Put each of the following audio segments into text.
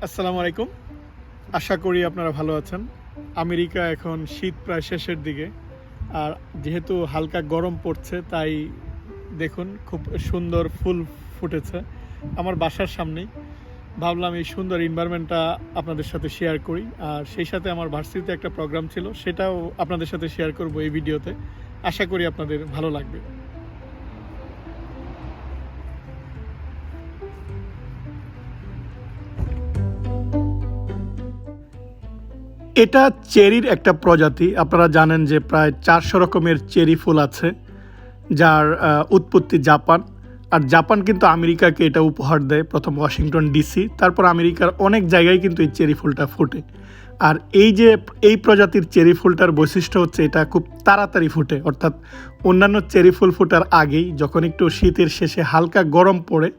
আসসালামু আলাইকুম। আশা করি আপনারা ভালো আছেন। আমেরিকা এখন শীত প্রায় শেষের দিকে। আর যেহেতু হালকা গরম পড়ছে তাই দেখুন খুব সুন্দর ফুল ফুটেছে আমার বাসার সামনেই। ভাবলাম এই সুন্দর এনভায়রনমেন্টটা আপনাদের সাথে শেয়ার করি। আর সেই সাথে আমার ভার্সিটিতে একটা প্রোগ্রাম ছিল, সেটাও আপনাদের সাথে শেয়ার করব এই ভিডিওতে। আশা করি আপনাদের ভালো লাগবে। এটা চেরির একটা প্রজাতি। আপনারা জানেন যে প্রায় 400 রকমের চেরি ফুল আছে, যার উৎপত্তি জাপান। আর জাপান কিন্তু আমেরিকাকে এটা উপহার দেয়, প্রথম ওয়াশিংটন ডিসি, তারপর আমেরিকার অনেক জায়গায় কিন্তু এই চেরি ফুলটা ফোটে। আর এই প্রজাতির চেরি ফুলটার বৈশিষ্ট্য হচ্ছে এটা খুব তাড়াতাড়ি ফুটে, অর্থাৎ অন্যান্য চেরি ফুল ফোটার আগেই যখন একটু শীতের শেষে হালকা গরম পড়ে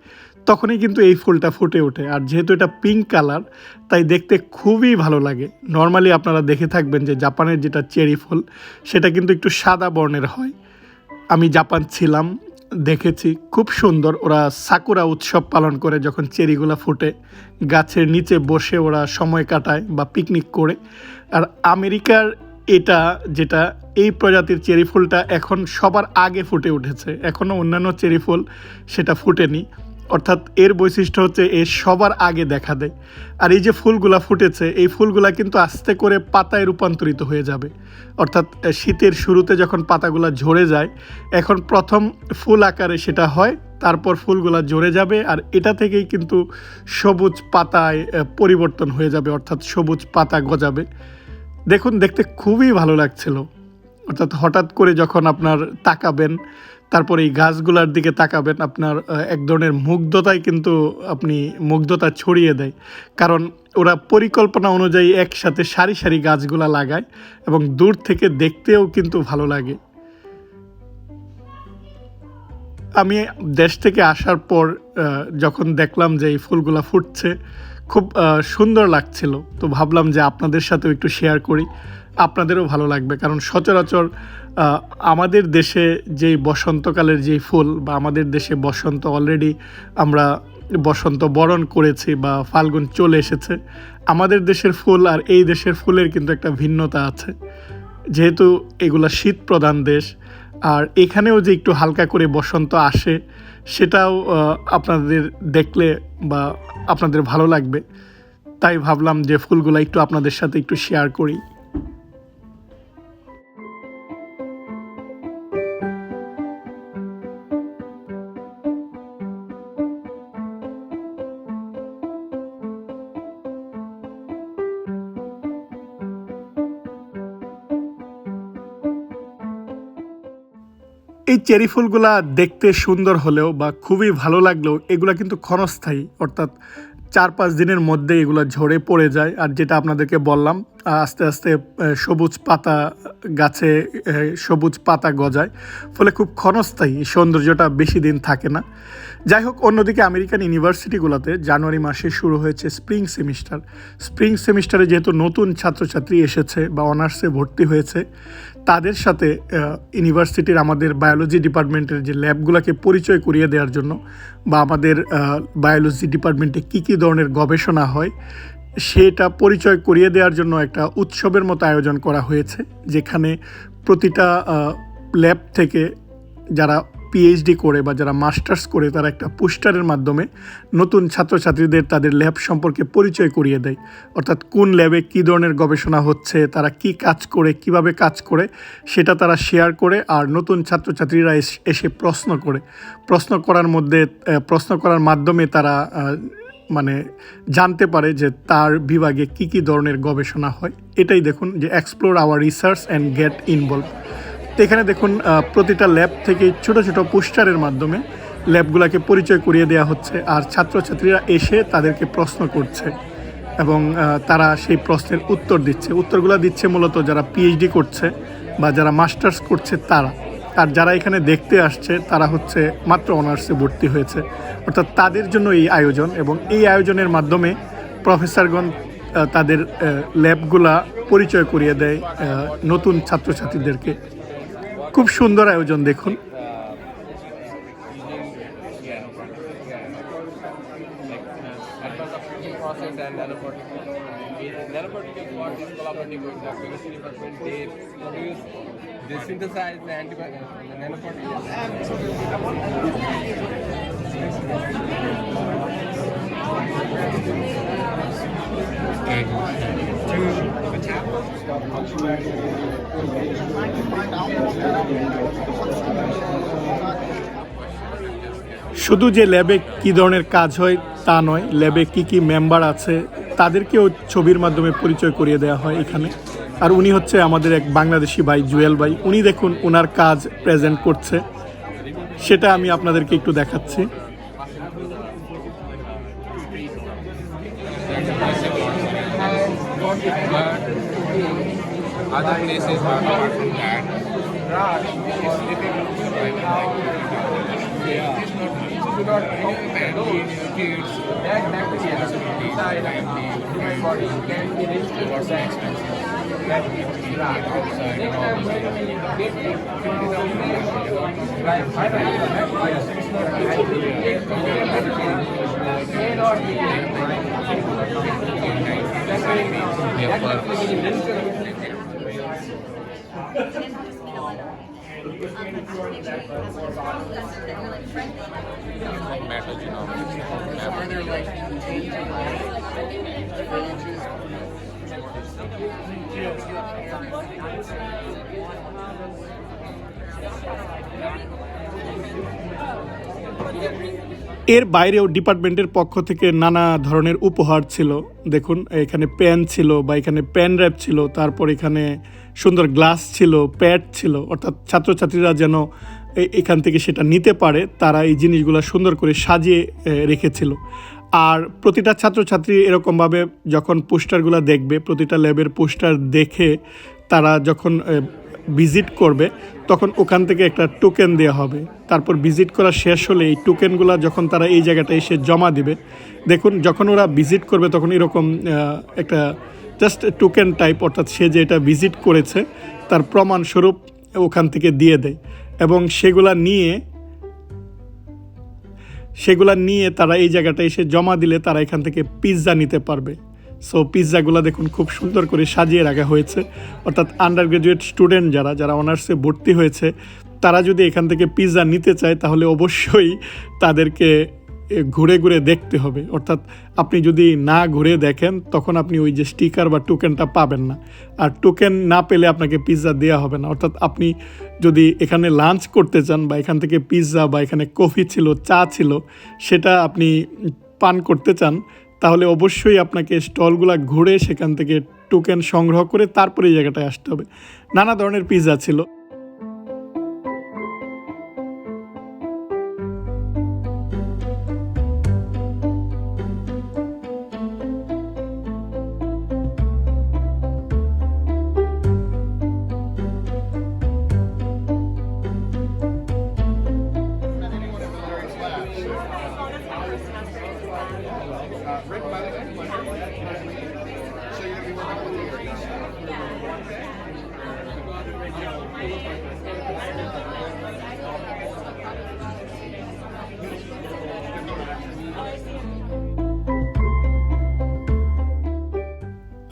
তখনই কিন্তু এই ফুলটা ফুটে ওঠে। আর যেহেতু এটা পিঙ্ক কালার তাই দেখতে খুবই ভালো লাগে। নর্মালি আপনারা দেখে থাকবেন যে জাপানের যেটা চেরি ফুল সেটা কিন্তু একটু সাদা বর্ণের হয়। আমি জাপান ছিলাম, দেখেছি খুব সুন্দর। ওরা সাকুরা উৎসব পালন করে, যখন চেরিগুলো ফুটে গাছের নিচে বসে ওরা সময় কাটায় বা পিকনিক করে। আর আমেরিকার এটা যেটা এই প্রজাতির চেরি ফুলটা এখন সবার আগে ফুটে উঠেছে, এখনও অন্যান্য চেরি ফুল সেটা ফুটেনি। অর্থাৎ এর বৈশিষ্ট্য হচ্ছে এ সবার আগে দেখা দেয়। আর এই যে ফুলগুলা ফুটেছে এই ফুলগুলা কিন্তু আস্তে করে পাতায় রূপান্তরিত হয়ে যাবে। অর্থাৎ শীতের শুরুতে যখন পাতাগুলা ঝরে যায়, এখন প্রথম ফুল আকারে সেটা হয়, তারপর ফুলগুলা ঝরে যাবে আর এটা থেকেই কিন্তু সবুজ পাতায় পরিবর্তন হয়ে যাবে, অর্থাৎ সবুজ পাতা গজাবে। দেখুন, দেখতে খুবই ভালো লাগছিল। অর্থাৎ হঠাৎ করে যখন আপনার তাকাবেন, তারপরে এই গাছগুলার দিকে তাকাবেন, আপনার এক ধরনের মুগ্ধতায় কিন্তু মুগ্ধতা ছড়িয়ে দেয়। কারণ ওরা পরিকল্পনা অনুযায়ী একসাথে সারি সারি গাছগুলা লাগায় এবং দূর থেকে দেখতেও কিন্তু ভালো লাগে। আমি দেশ থেকে আসার পর যখন দেখলাম যে এই ফুলগুলা ফুটছে, খুব সুন্দর লাগছিল। তো ভাবলাম যে আপনাদের সাথেও একটু শেয়ার করি, আপনাদেরও ভালো লাগবে। কারণ সচরাচর আমাদের দেশে যেই বসন্তকালের যেই ফুল, বা আমাদের দেশে বসন্ত অলরেডি আমরা বসন্ত বরণ করেছি বা ফাল্গুন চলে এসেছে, আমাদের দেশের ফুল আর এই দেশের ফুলের কিন্তু একটা ভিন্নতা আছে। যেহেতু এগুলা শীত প্রধান দেশ, আর এখানেও যে একটু হালকা করে বসন্ত আসে সেটাও আপনাদের দেখলে বা আপনাদের ভালো লাগবে। তাই ভাবলাম যে ফুলগুলা একটু আপনাদের সাথে একটু শেয়ার করি। এই চেরি ফুলগুলা দেখতে সুন্দর হলেও বা খুবই ভালো লাগলেও এগুলা কিন্তু ক্ষণস্থায়ী, অর্থাৎ 4-5 দিনের মধ্যে এগুলো ঝরে পড়ে যায়। আর যেটা আপনাদেরকে বললাম, আস্তে আস্তে সবুজ পাতা গাছে সবুজ পাতা গজায়, ফলে খুব ক্ষণস্থায়ী, সৌন্দর্যটা বেশি দিন থাকে না। যাই হোক, অন্যদিকে আমেরিকান ইউনিভার্সিটিগুলোতে জানুয়ারি মাসে শুরু হয়েছে স্প্রিং সেমিস্টার। স্প্রিং সেমিস্টারে যেহেতু নতুন ছাত্রছাত্রী এসেছে বা অনার্সে ভর্তি হয়েছে, তাদের সাথে ইউনিভার্সিটির আমাদের বায়োলজি ডিপার্টমেন্টের যে ল্যাবগুলোকে পরিচয় করিয়ে দেওয়ার জন্য, বা আমাদের বায়োলজি ডিপার্টমেন্টে কী কী ধরনের গবেষণা হয় সেটা পরিচয় করিয়ে দেওয়ার জন্য একটা উৎসবের মতো আয়োজন করা হয়েছে, যেখানে প্রতিটা ল্যাব থেকে যারা পিএইচডি করে বা যারা মাস্টার্স করে তারা একটা পোস্টারের মাধ্যমে নতুন ছাত্রছাত্রীদের তাদের ল্যাব সম্পর্কে পরিচয় করিয়ে দেয়। অর্থাৎ কোন ল্যাবে কী ধরনের গবেষণা হচ্ছে, তারা কি কাজ করে, কিভাবে কাজ করে সেটা তারা শেয়ার করে। আর নতুন ছাত্রছাত্রীরা এসে প্রশ্ন করার মাধ্যমে তারা জানতে পারে যে তার বিভাগে কী কী ধরনের গবেষণা হয়। এটাই দেখুন যে explore our research and get involve. তো এখানে দেখুন প্রতিটা ল্যাব থেকে ছোট ছোট পোস্টারের মাধ্যমে ল্যাবগুলোকে পরিচয় করিয়ে দেওয়া হচ্ছে, আর ছাত্রছাত্রীরা এসে তাদেরকে প্রশ্ন করছে এবং তারা সেই প্রশ্নের উত্তরগুলো দিচ্ছে মূলত যারা পিএইচডি করছে বা যারা মাস্টার্স করছে তারা। আর যারা এখানে দেখতে আসছে তারা হচ্ছে মাত্র অনার্সে ভর্তি হয়েছে, অর্থাৎ তাদের জন্য এই আয়োজন। এবং এই আয়োজনের মাধ্যমে প্রফেসরগণ তাদের ল্যাবগুলা পরিচয় করিয়ে দেয় নতুন ছাত্রছাত্রীদেরকে। খুব সুন্দর আয়োজন দেখুন। advanced application process and nanoparticle. Nanoparticles work is collaborative with the chemistry department. They synthesize the nanoparticles. শুধু যে ল্যাবে কী ধরনের কাজ হয় তা নয়, ল্যাবে কি কি মেম্বার আছে তাদেরকেও ছবির মাধ্যমে পরিচয় করিয়ে দেওয়া হয় এখানে। আর উনি হচ্ছে আমাদের এক বাংলাদেশি ভাই, জুয়েল ভাই। উনি দেখুন ওনার কাজ প্রেজেন্ট করছে, সেটা আমি আপনাদেরকে একটু দেখাচ্ছি। Other places are apart from that. এর বাইরেও ডিপার্টমেন্টের পক্ষ থেকে নানা ধরনের উপহার ছিল। দেখুন এখানে পেন ছিল বা এখানে পেন র্যাপ ছিল, তারপর এখানে সুন্দর গ্লাস ছিল, প্যাড ছিল, অর্থাৎ ছাত্রছাত্রীরা যেন এখান থেকে সেটা নিতে পারে তারা এই জিনিসগুলো সুন্দর করে সাজিয়ে রেখেছিল। আর প্রতিটা ছাত্রছাত্রী এরকমভাবে যখন পোস্টারগুলো দেখবে, প্রতিটা ল্যাবের পোস্টার দেখে তারা যখন ভিজিট করবে তখন ওখান থেকে একটা টোকেন দেওয়া হবে। তারপর ভিজিট করা শেষ হলে এই টোকেনগুলো যখন তারা এই জায়গাটায় এসে জমা দিবে, দেখুন যখন ওরা ভিজিট করবে তখন এরকম একটা জাস্ট টোকেন টাইপ, অর্থাৎ সে যে এটা ভিজিট করেছে তার প্রমাণস্বরূপ ওখান থেকে দিয়ে দেয়। এবং সেগুলা নিয়ে তারা এই জায়গাটায় এসে জমা দিলে তারা এখান থেকে পিৎজা নিতে পারবে। সো পিৎজাগুলো দেখুন খুব সুন্দর করে সাজিয়ে রাখা হয়েছে, অর্থাৎ আন্ডার গ্রাজুয়েট স্টুডেন্ট যারা অনার্সে ভর্তি হয়েছে তারা যদি এখান থেকে পিৎজা নিতে চায় তাহলে অবশ্যই তাদেরকে ঘুরে ঘুরে দেখতে হবে। অর্থাৎ আপনি যদি না ঘুরে দেখেন তখন আপনি ওই যে স্টিকার বা টোকেনটা পাবেন না, আর টোকেন না পেলে আপনাকে পিৎজা দেওয়া হবে না। অর্থাৎ আপনি যদি এখানে লাঞ্চ করতে চান বা এখান থেকে পিৎজা বা এখানে কফি ছিল, চা ছিল, সেটা আপনি পান করতে চান তাহলে অবশ্যই আপনাকে স্টলগুলো ঘুরে সেখান থেকে টোকেন সংগ্রহ করে তারপরে এই জায়গাটায় আসতে হবে। নানা ধরনের পিৎজা ছিল।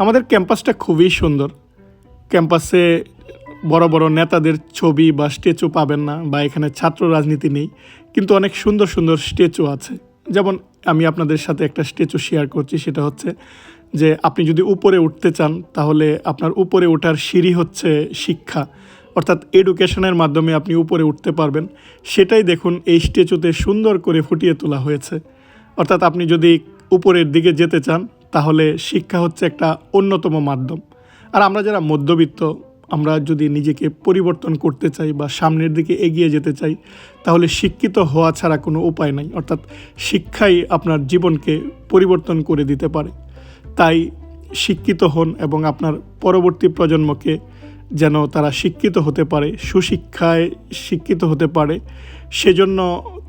আমাদের ক্যাম্পাসটা খুবই সুন্দর। ক্যাম্পাসে বড় বড় নেতাদের ছবি বা স্ট্যাচু পাবেন না, বা এখানে ছাত্র রাজনীতি নেই, কিন্তু অনেক সুন্দর সুন্দর স্ট্যাচু আছে। যেমন আমি আপনাদের সাথে একটা স্ট্যাচু শেয়ার করছি, সেটা হচ্ছে যে আপনি যদি উপরে উঠতে চান তাহলে আপনার উপরে ওঠার সিঁড়ি হচ্ছে শিক্ষা, অর্থাৎ এডুকেশনের মাধ্যমে আপনি উপরে উঠতে পারবেন। সেটাই দেখুন এই স্ট্যাচুতে সুন্দর করে ফুটিয়ে তোলা হয়েছে। অর্থাৎ আপনি যদি উপরের দিকে যেতে চান তাহলে শিক্ষা হচ্ছে একটা অন্যতম মাধ্যম। আর আমরা যারা মধ্যবিত্ত, আমরা যদি নিজেকে পরিবর্তন করতে চাই বা সামনের দিকে এগিয়ে যেতে চাই তাহলে শিক্ষিত হওয়া ছাড়া কোনো উপায় নাই। অর্থাৎ শিক্ষাই আপনার জীবনকে পরিবর্তন করে দিতে পারে। তাই শিক্ষিত হন এবং আপনার পরবর্তী প্রজন্মকে যেন তারা শিক্ষিত হতে পারে, সুশিক্ষায় শিক্ষিত হতে পারে, সেজন্য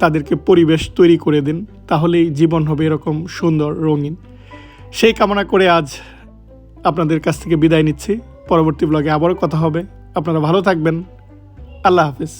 তাদেরকে পরিবেশ তৈরি করে দিন, তাহলেই জীবন হবে এরকম সুন্দর, রঙিন। সেই কামনা করে আজ আপনাদের কাছ থেকে বিদায় নিচ্ছি। পরবর্তী ব্লগে আবারও কথা হবে। আপনারা ভালো থাকবেন। আল্লাহ হাফিজ।